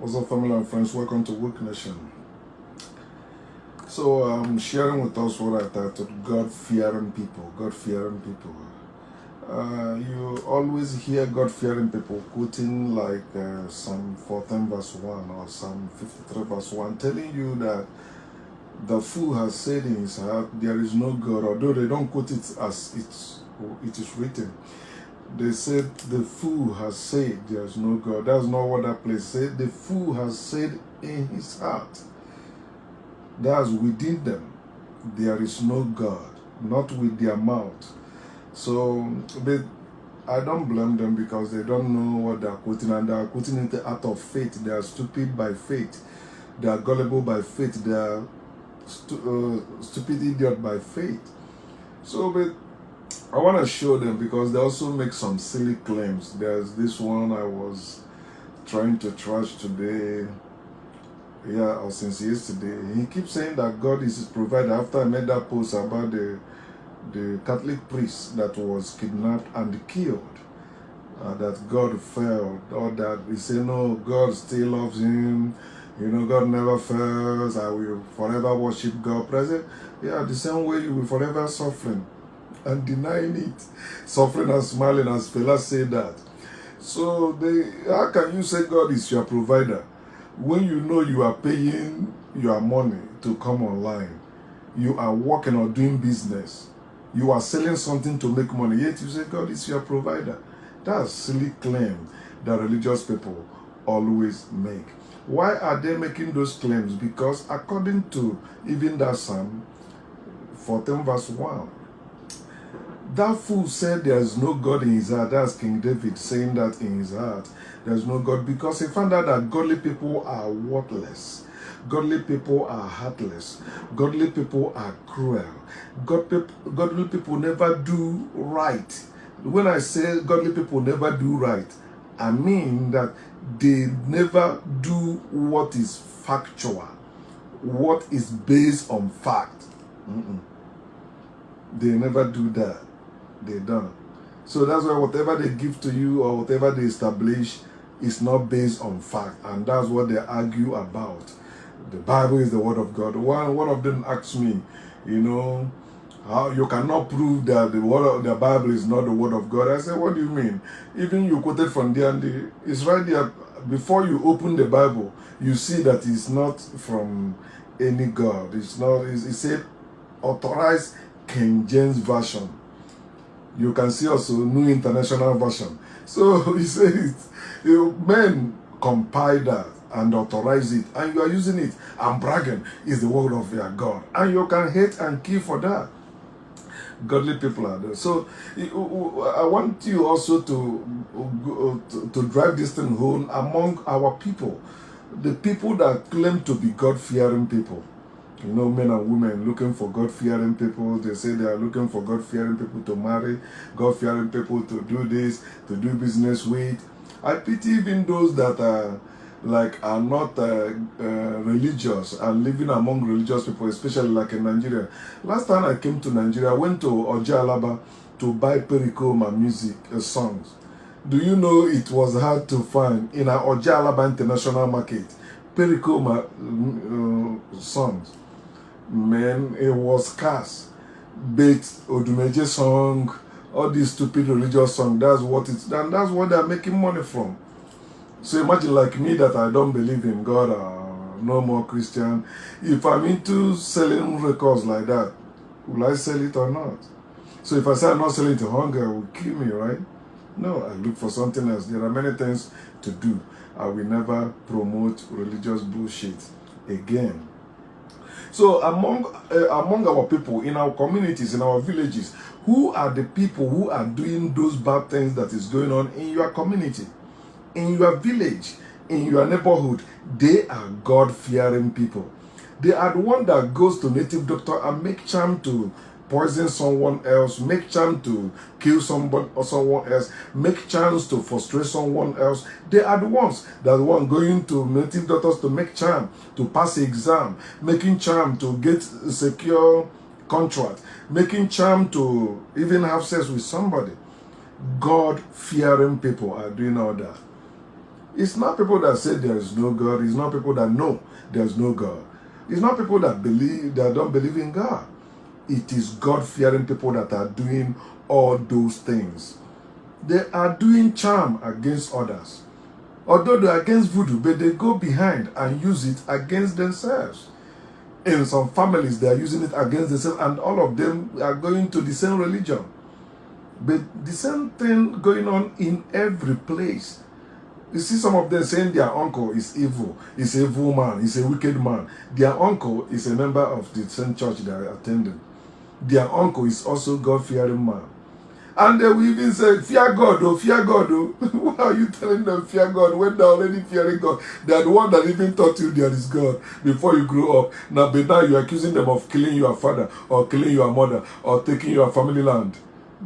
What's up, family and friends? Welcome to Woke Nation. So I'm sharing with us what I titled God-fearing people. God-fearing people. You always hear God-fearing people quoting like Psalm 14 verse 1 or Psalm 53 verse 1, telling you that the fool has said in his heart, there is no God, although they don't quote it as it is written. They said the fool has said there is no God. That's not what that place said. The fool has said in his heart, that's within them, there is no God, not with their mouth. So I don't blame them because they don't know what they're quoting, and they are quoting it out of faith. They are stupid by faith. They are gullible by faith. They are stupid idiot by faith. So I want to show them because they also make some silly claims. There's this one I was trying to trash today, or since yesterday. He keeps saying that God is his provider after I made that post about the Catholic priest that was kidnapped and killed. That God failed, or that he said, no, God still loves him. You know, God never fails. I will forever worship God. Present, yeah, the same way you will forever suffering and denying it, suffering and smiling, as Fela said that. So how can you say God is your provider when you know you are paying your money to come online, you are working or doing business, you are selling something to make money, yet you say God is your provider? That's a silly claim that religious people always make. Why are they making those claims? Because according to even that Psalm 14 verse 1, that fool said there is no God in his heart. That's King David saying that in his heart there is no God, because he found out that godly people are worthless. Godly people are heartless. Godly people are cruel. Godly people never do right. When I say godly people never do right, I mean that they never do what is factual, what is based on fact. They never do that. They don't. So that's why whatever they give to you or whatever they establish is not based on fact, and that's what they argue about. The Bible is the word of God. One of them asked me, how you cannot prove that the Bible is not the word of God. I said, what do you mean? Even you quoted from there, and it's right there. Before you open the Bible, you see that it's not from any God. It's not. It said authorized King James Version. You can see also New International Version. So he says, men compile that and authorize it, and you are using it and bragging is the word of your God, and you can hate and kill for that. Godly people are there. So I want you also to drive this thing home among our people, the people that claim to be God-fearing people. Men and women looking for God-fearing people. They say they are looking for God-fearing people to marry, God-fearing people to do this, to do business with. I pity even those that are not religious and living among religious people, especially like in Nigeria. Last time I came to Nigeria, I went to Ojalaba to buy Pericoma music songs. Do you know it was hard to find in our Ojalaba International Market Pericoma songs? Man, it was scarce. But Odumeje song, all these stupid religious songs, that's what they're making money from. So imagine like me that I don't believe in God, no more Christian. If I'm into selling records like that, will I sell it or not? So if I say I'm not selling to hunger, it will kill me, right? No, I look for something else. There are many things to do. I will never promote religious bullshit again. So among our people, in our communities, in our villages, who are the people who are doing those bad things that is going on in your community, in your village, in your neighborhood? They are God-fearing people. They are the one that goes to native doctor and make charm to poison someone else, make charm to kill someone or someone else, make charms to frustrate someone else. They are the ones that the one going to native doctors to make charm to pass exam, making charm to get a secure contract, making charm to even have sex with somebody. God-fearing people are doing all that. It's not people that say there is no God. It's not people that know there is no God. It's not people that don't believe in God. It is God-fearing people that are doing all those things. They are doing charm against others. Although they're against voodoo, but they go behind and use it against themselves. In some families, they are using it against themselves, and all of them are going to the same religion. But the same thing going on in every place. You see some of them saying their uncle is evil. He's an evil man. He's a wicked man. Their uncle is a member of the same church they are attending. Their uncle is also God-fearing man. And they will even say, fear God, oh, fear God, oh. Why are you telling them fear God when they're already fearing God? They are the one that even taught you there is God before you grew up. Now, but now you're accusing them of killing your father or killing your mother or taking your family land.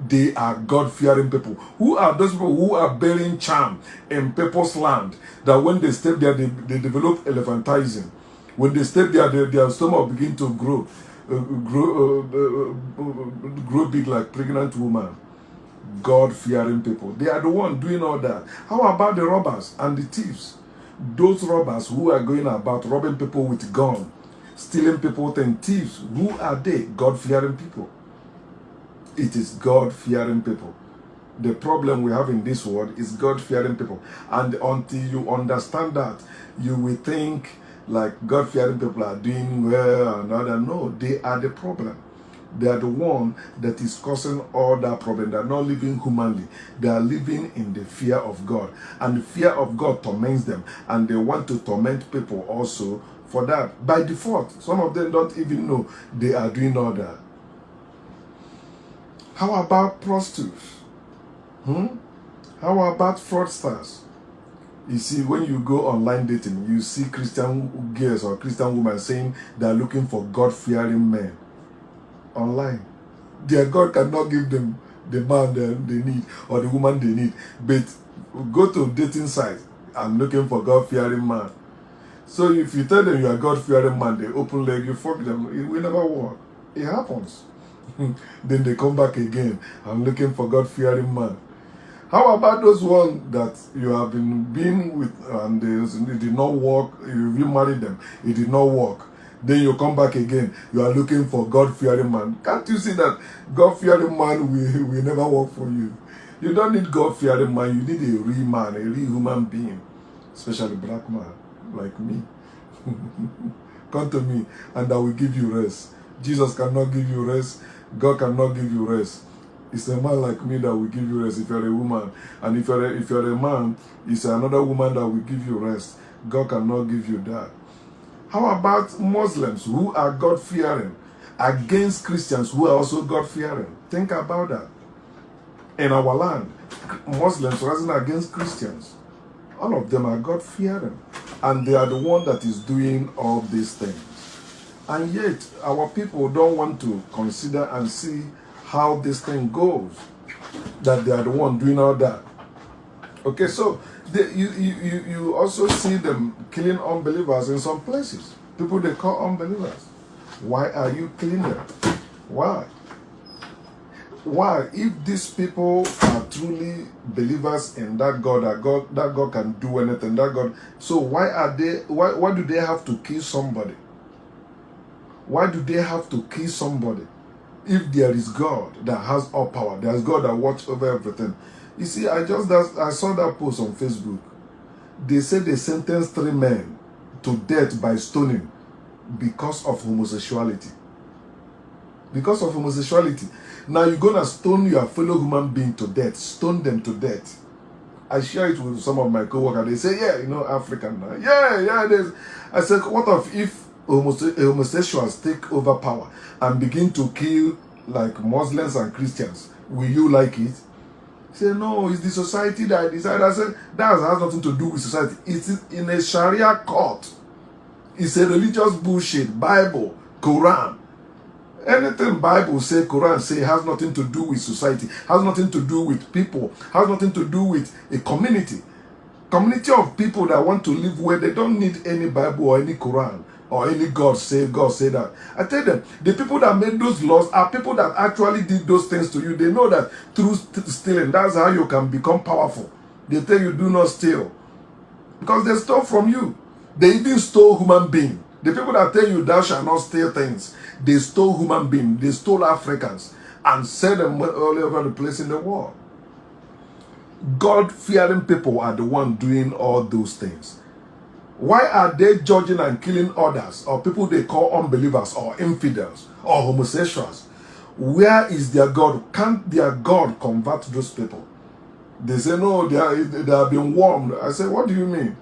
They are God-fearing people. Who are those people who are bearing charm in people's land, that when they step there, they develop elephantism. When they step there, their stomach begin to grow big like pregnant woman. God-fearing people. They are the one doing all that. How about the robbers and the thieves? Those robbers who are going about robbing people with guns, stealing people and thieves, who are they? God-fearing people. It is God-fearing people. The problem we have in this world is God-fearing people. And until you understand that, you will think like God-fearing people are doing well and other. No, they are the problem. They are the one that is causing all that problem. They are not living humanly. They are living in the fear of God. And the fear of God torments them. And they want to torment people also for that. By default, some of them don't even know they are doing all that. How about prostitutes? How about fraudsters? You see, when you go online dating, you see Christian girls or Christian women saying they are looking for God-fearing men online. Their God cannot give them the man they need or the woman they need. But go to dating sites and looking for God-fearing man. So if you tell them you are God-fearing man, they open leg, you fuck them. It will never work. It happens. Then they come back again and looking for God-fearing man. How about those ones that you have been with and it did not work, you remarried them, it did not work. Then you come back again, you are looking for God-fearing man. Can't you see that God-fearing man will never work for you? You don't need God-fearing man, you need a real man, a real human being, especially black man like me. Come to me and I will give you rest. Jesus cannot give you rest. God cannot give you rest. It's a man like me that will give you rest if you're a woman. And if you're a man, it's another woman that will give you rest. God cannot give you that. How about Muslims who are God-fearing against Christians who are also God-fearing? Think about that. In our land, Muslims rising against Christians. All of them are God-fearing. And they are the one that is doing all these things. And yet, our people don't want to consider and see how this thing goes. That they are the one doing all that. Okay, so you also see them killing unbelievers in some places. People they call unbelievers. Why are you killing them? Why? Why? If these people are truly believers in that God can do anything, that God. So why do they have to kill somebody? Why do they have to kill somebody? If there is God that has all power, there is God that watches over everything. You see, I saw that post on Facebook. They said they sentenced 3 men to death by stoning because of homosexuality. Because of homosexuality. Now you're going to stone your fellow human being to death. Stone them to death. I share it with some of my co-workers. They say, yeah, you know, African now. Yeah, it is. I said, what if homosexuals take over power and begin to kill like Muslims and Christians? Will you like it? Say, no, it's the society that decided. I said, that has nothing to do with society. It's in a Sharia court. It's a religious bullshit. Bible, Quran. Anything Bible say, Quran say, has nothing to do with society, has nothing to do with people, has nothing to do with a community. Community of people that want to live where they don't need any Bible or any Quran or any God say that. I tell them, the people that made those laws are people that actually did those things to you. They know that through stealing, that's how you can become powerful. They tell you, do not steal. Because they stole from you. They even stole human being. The people that tell you thou shalt not steal things, they stole human beings. They stole Africans and sent them all over the place in the world. God-fearing people are the ones doing all those things. Why are they judging and killing others, or people they call unbelievers or infidels or homosexuals? Where is their God? Can't their God convert those people? They say, no, they have been warned. I say, what do you mean?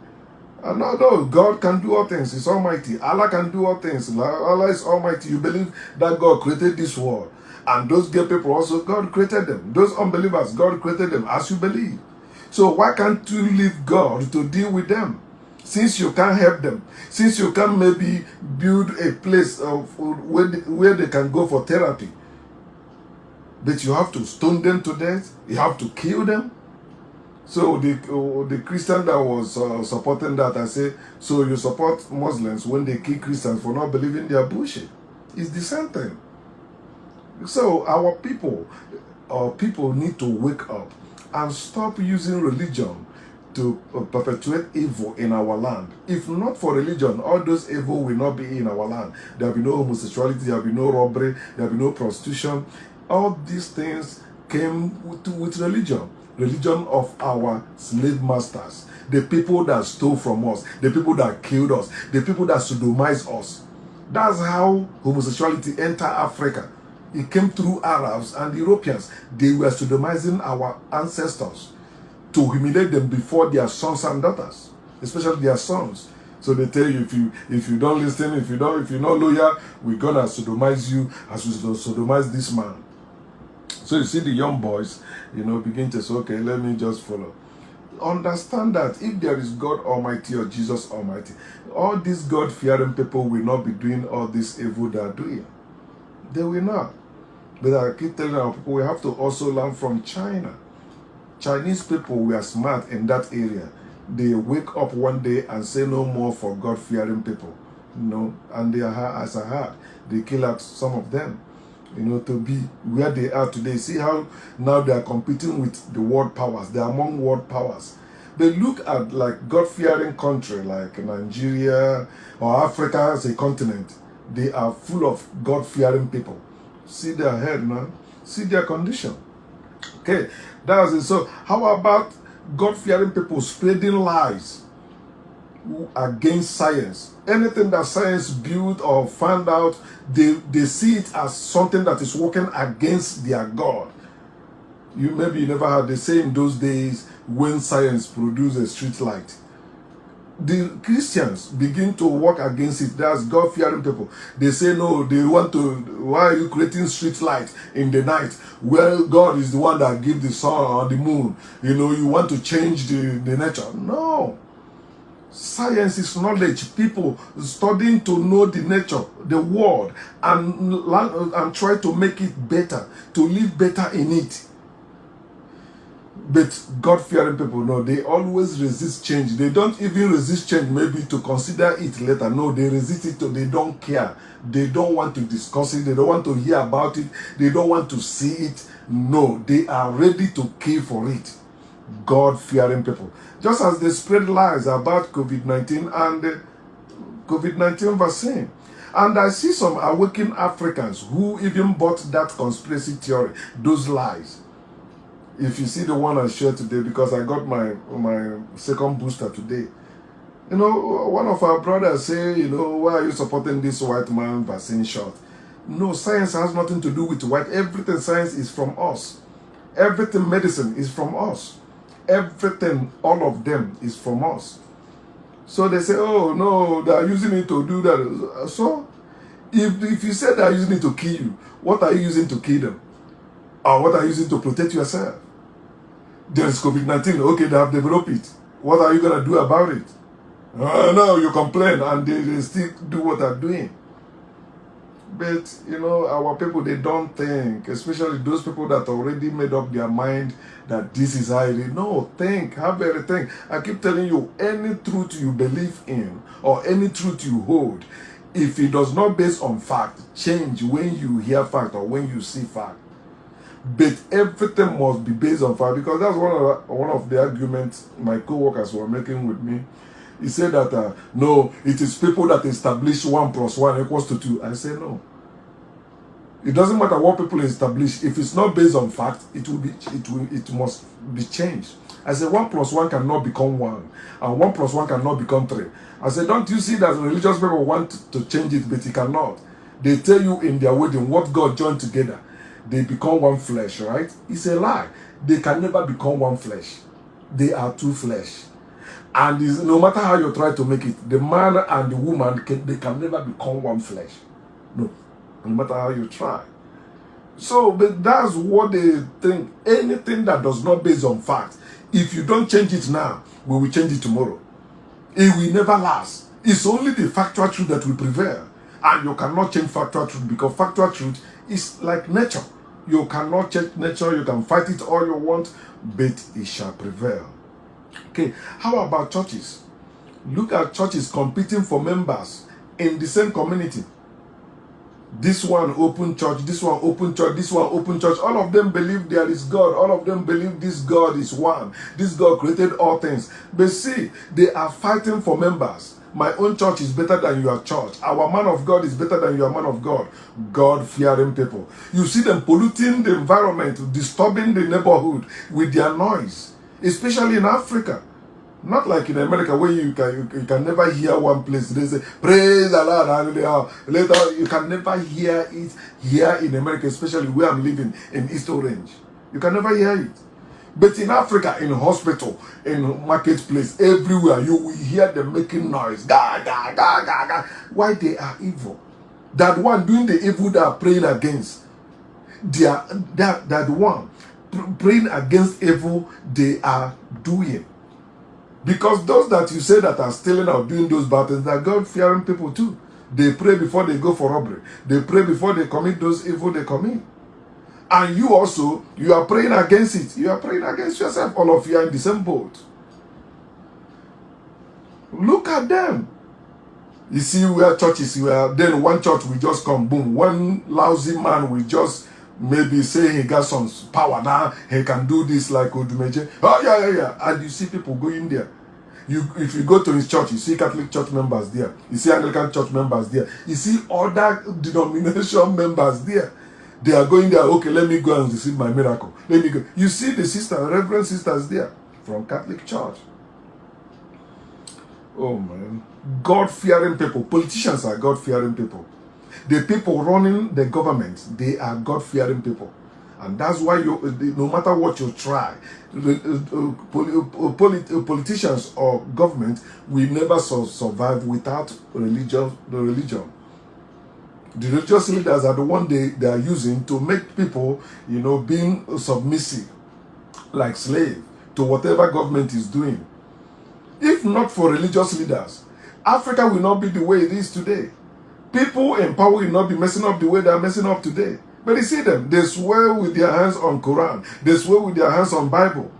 No, God can do all things. He's almighty. Allah can do all things. Allah is almighty. You believe that God created this world. And those gay people also, God created them. Those unbelievers, God created them as you believe. So why can't you leave God to deal with them? Since you can't help them. Since you can maybe build a place where they can go for therapy. But you have to stone them to death. You have to kill them. So the Christian that was supporting that, I say, so you support Muslims when they kill Christians for not believing their bullshit. It's the same thing. So our people need to wake up and stop using religion to perpetuate evil in our land. If not for religion, all those evil will not be in our land. There will be no homosexuality, there will be no robbery, there will be no prostitution. All these things came with religion. Religion of our slave masters. The people that stole from us. The people that killed us. The people that sodomized us. That's how homosexuality entered Africa. It came through Arabs and Europeans. They were sodomizing our ancestors to humiliate them before their sons and daughters, especially their sons. So they tell you, if you don't listen, if you're not loyal, we're gonna sodomize you as we sodomize this man. So you see the young boys, begin to say, okay, let me just follow. Understand that if there is God Almighty or Jesus Almighty, all these God-fearing people will not be doing all this evil they are doing. They will not. But I keep telling our people, we have to also learn from China. Chinese people were smart in that area. They wake up one day and say no more for God-fearing people. And they are, as I heard, they kill out some of them. To be where they are today. See how now they are competing with the world powers. They are among world powers. They look at like God-fearing country like Nigeria or Africa as a continent. They are full of God-fearing people. See their head, man. See their condition. Okay, that's it. So how about God-fearing people spreading lies against science? Anything that science built or found out, they see it as something that is working against their God. Maybe you never heard, they say in those days when science produced a street light, the Christians begin to work against it. That's God-fearing people. They say no, they want to, why are you creating street light in the night? Well, God is the one that gives the sun or the moon. You want to change the nature. No. Science is knowledge. People studying to know the nature, the world, and try to make it better, to live better in it. But God-fearing people, no, they always resist change. They don't even resist change maybe to consider it later. No, they resist it. They don't care. They don't want to discuss it. They don't want to hear about it. They don't want to see it. No, they are ready to kill for it. God-fearing people. Just as they spread lies about COVID-19 and the COVID-19 vaccine. And I see some awakened Africans who even bought that conspiracy theory, those lies. If you see the one I shared today, because I got my second booster today. One of our brothers say, why are you supporting this white man vaccine shot? No, science has nothing to do with white. Everything science is from us. Everything medicine is from us. Everything, all of them is from us. So they say, oh no, they are using it to do that. So, if you say they are using it to kill you, what are you using to kill them? Or what are you using to protect yourself? There is COVID-19. Okay, they have developed it. What are you going to do about it? No, you complain and they still do what they're doing. But, our people, they don't think, especially those people that already made up their mind that this is how it is. No, think, have everything. I keep telling you, any truth you believe in or any truth you hold, if it does not based on fact, change when you hear fact or when you see fact. But everything must be based on fact, because that's one of the arguments my co-workers were making with me. He said that no, it is people that establish 1 + 1 = 2. I say no. It doesn't matter what people establish. If it's not based on fact, it must be changed. I say 1 + 1 cannot become 1, and 1 + 1 cannot become 3. I say, don't you see that religious people want to change it, but it cannot. They tell you in their wedding what God joined together, they become one flesh, right? It's a lie. They can never become one flesh. They are two flesh. And no matter how you try to make it, the man and the woman, they can never become one flesh. No matter how you try. So, but that's what they think. Anything that does not base on fact, if you don't change it now, we will change it tomorrow. It will never last. It's only the factual truth that will prevail. And you cannot change factual truth, because factual truth is like nature. You cannot change nature. You can fight it all you want, but it shall prevail. Okay, how about churches? Look at churches competing for members in the same community. This one open church, this one open church, this one open church. All of them believe there is God. All of them believe this God is one. This God created all things. But see, they are fighting for members. My own church is better than your church. Our man of God is better than your man of God. God-fearing people. You see them polluting the environment, disturbing the neighborhood with their noise, especially in Africa. Not like in America, where you can never hear one place. They say, praise the Lord, hallelujah. Later, you can never hear it here in America, especially where I'm living in East Orange. You can never hear it. But in Africa, in hospital, in marketplace, everywhere, you will hear them making noise. Ga, ga, ga, ga, ga. Why? They are evil. That one doing the evil they are praying against. That one praying against evil they are doing. Because those that you say that are stealing or doing those bad things, they are God-fearing people too. They pray before they go for robbery. They pray before they commit those evil they commit. And you also, you are praying against it. You are praying against yourself. All of you are in the same boat. Look at them. You see where churches were, then one church will just come, boom. One lousy man will just maybe say he got some power now, he can do this like Odumeje. Oh, yeah. And you see people going there. If you go to his church, you see Catholic church members there. You see Anglican church members there. You see other denomination members there. They are going there, okay, let me go and receive my miracle. Let me go. You see the sister, reverend sisters there from Catholic church. Oh, man. God-fearing people. Politicians are God-fearing people. The people running the government, they are God-fearing people. And that's why no matter what you try, politicians or government will never survive without religion. The religious leaders are the one they are using to make people, being submissive, like slave, to whatever government is doing. If not for religious leaders, Africa will not be the way it is today. People in power will not be messing up the way they are messing up today. But you see them, they swear with their hands on Quran. They swear with their hands on Bible.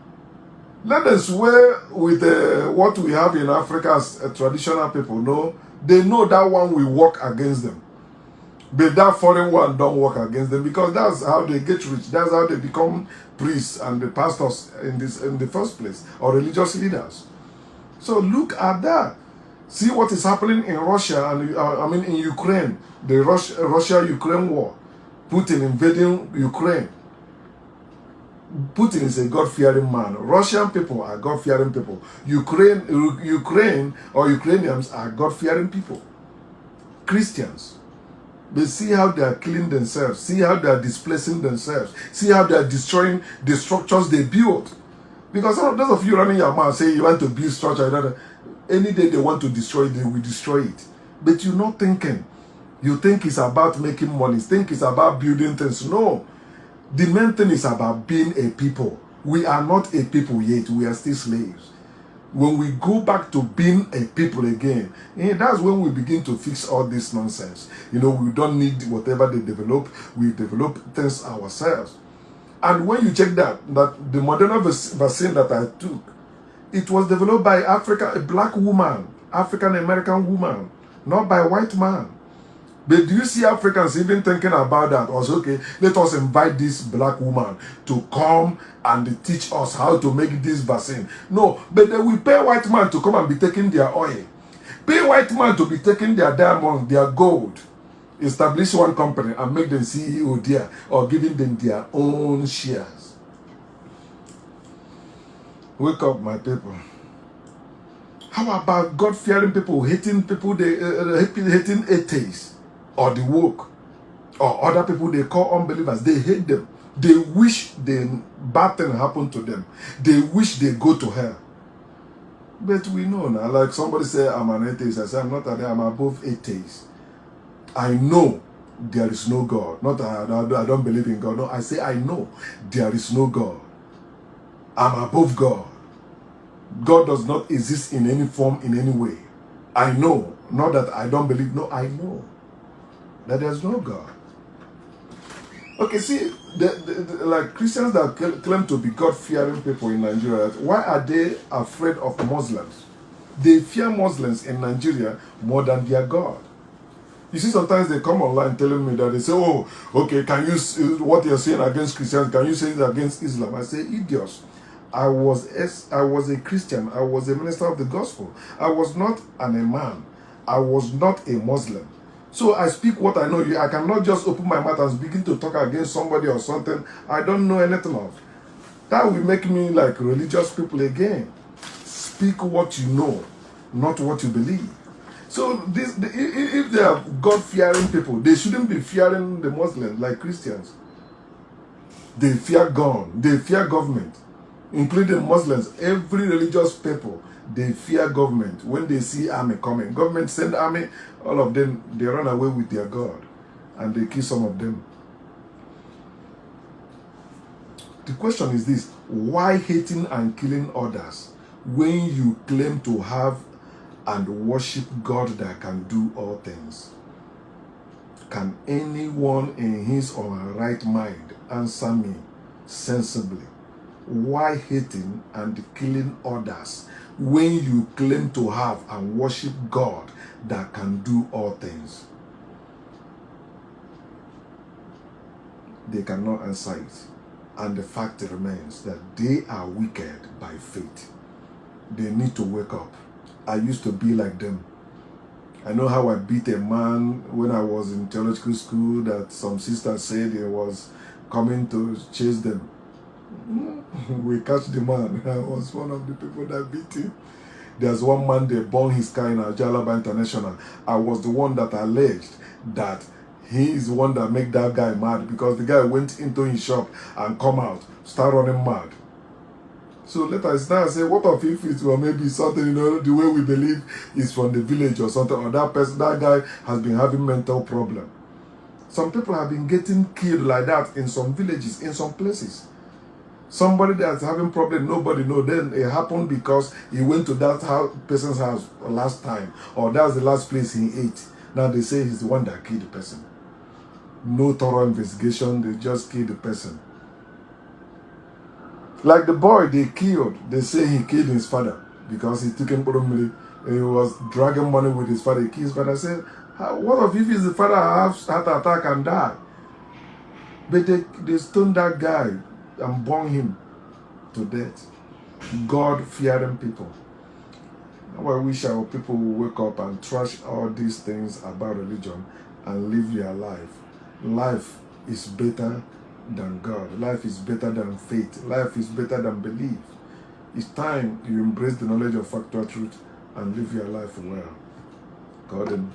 Let them swear with what we have in Africa as traditional people. No, they know that one will work against them. But that foreign one don't work against them, because that's how they get rich. That's how they become priests and the pastors in the first place, or religious leaders. So look at that. See what is happening in Russia and in Ukraine, the Russia-Ukraine war. Putin invading Ukraine. Putin is a God-fearing man. Russian people are God-fearing people. Ukraine or Ukrainians are God-fearing people. Christians. They see how they are killing themselves. See how they are displacing themselves. See how they are destroying the structures they built. Because those of you running your mouth say you want to build structure, any day they want to destroy it, they will destroy it. But you're not thinking. You think it's about making money. You think it's about building things. No. The main thing is about being a people. We are not a people yet. We are still slaves. When we go back to being a people again, that's when we begin to fix all this nonsense. We don't need whatever they develop. We develop things ourselves. And when you check that the Moderna vaccine that I took, it was developed by a black woman, African-American woman, not by a white man. But do you see Africans even thinking about that? Also, okay, let us invite this black woman to come and teach us how to make this vaccine. No, but they will pay white man to come and be taking their oil. Pay white man to be taking their diamond, their gold. Establish one company and make them CEO there or giving them their own shares. Wake up, my people. How about God-fearing people hating people, hating atheists? Or the woke, or other people they call unbelievers? They hate them. They wish the bad thing happened to them. They wish they go to hell. But we know now, like somebody say, I'm an atheist. I say, I'm not I'm above atheist. I know there is no God. Not I don't believe in God. No, I say I know there is no God. I'm above God. God does not exist in any form, in any way. I know. Not that I don't believe. No, I know that there's no God. Okay, see, like Christians that claim to be God-fearing people in Nigeria, why are they afraid of Muslims? They fear Muslims in Nigeria more than their God. You see, sometimes they come online telling me that they say, oh, okay, can you, what you're saying against Christians, can you say it against Islam? I say, idiots. I was a Christian. I was a minister of the gospel. I was not an imam. I was not a Muslim. So I speak what I know. I cannot just open my mouth and begin to talk against somebody or something I don't know anything of. That will make me like religious people again. Speak what you know, not what you believe. So if they are God-fearing people, they shouldn't be fearing the Muslims like Christians. They fear God. They fear government, including Muslims. Every religious people, they fear government. When they see army coming, government send army, all of them, they run away with their God. And they kill some of them. The question is this: why hating and killing others when you claim to have and worship God that can do all things? Can anyone in his or her right mind answer me sensibly? Why hating and killing others when you claim to have and worship God that can do all things? They cannot answer it. And the fact remains that they are wicked by faith. They need to wake up. I used to be like them. I know how I beat a man when I was in theological school that some sister said he was coming to chase them. We catch the man. I was one of the people that beat him. There's one man, they burned his car in Ajalaba International. I was the one that alleged that he is the one that made that guy mad because the guy went into his shop and come out, start running mad. So let us now say, what if it were maybe something, you know, the way we believe is from the village or something, or that person, that guy has been having mental problem. Some people have been getting killed like that in some villages, in some places. Somebody that's having problem, nobody knows. Then it happened because he went to that person's house last time, or that's the last place he ate. Now they say he's the one that killed the person. No thorough investigation, they just killed the person. Like the boy they killed, they say he killed his father because he took him and he was dragging money with his father. He killed his father. I said, what if his father has heart attack and die? But they stoned that guy and burn him to death. God-fearing people. Now I wish our people will wake up and trash all these things about religion and live their life. Life is better than God. Life is better than faith. Life is better than belief. It's time you embrace the knowledge of factual truth and live your life well. God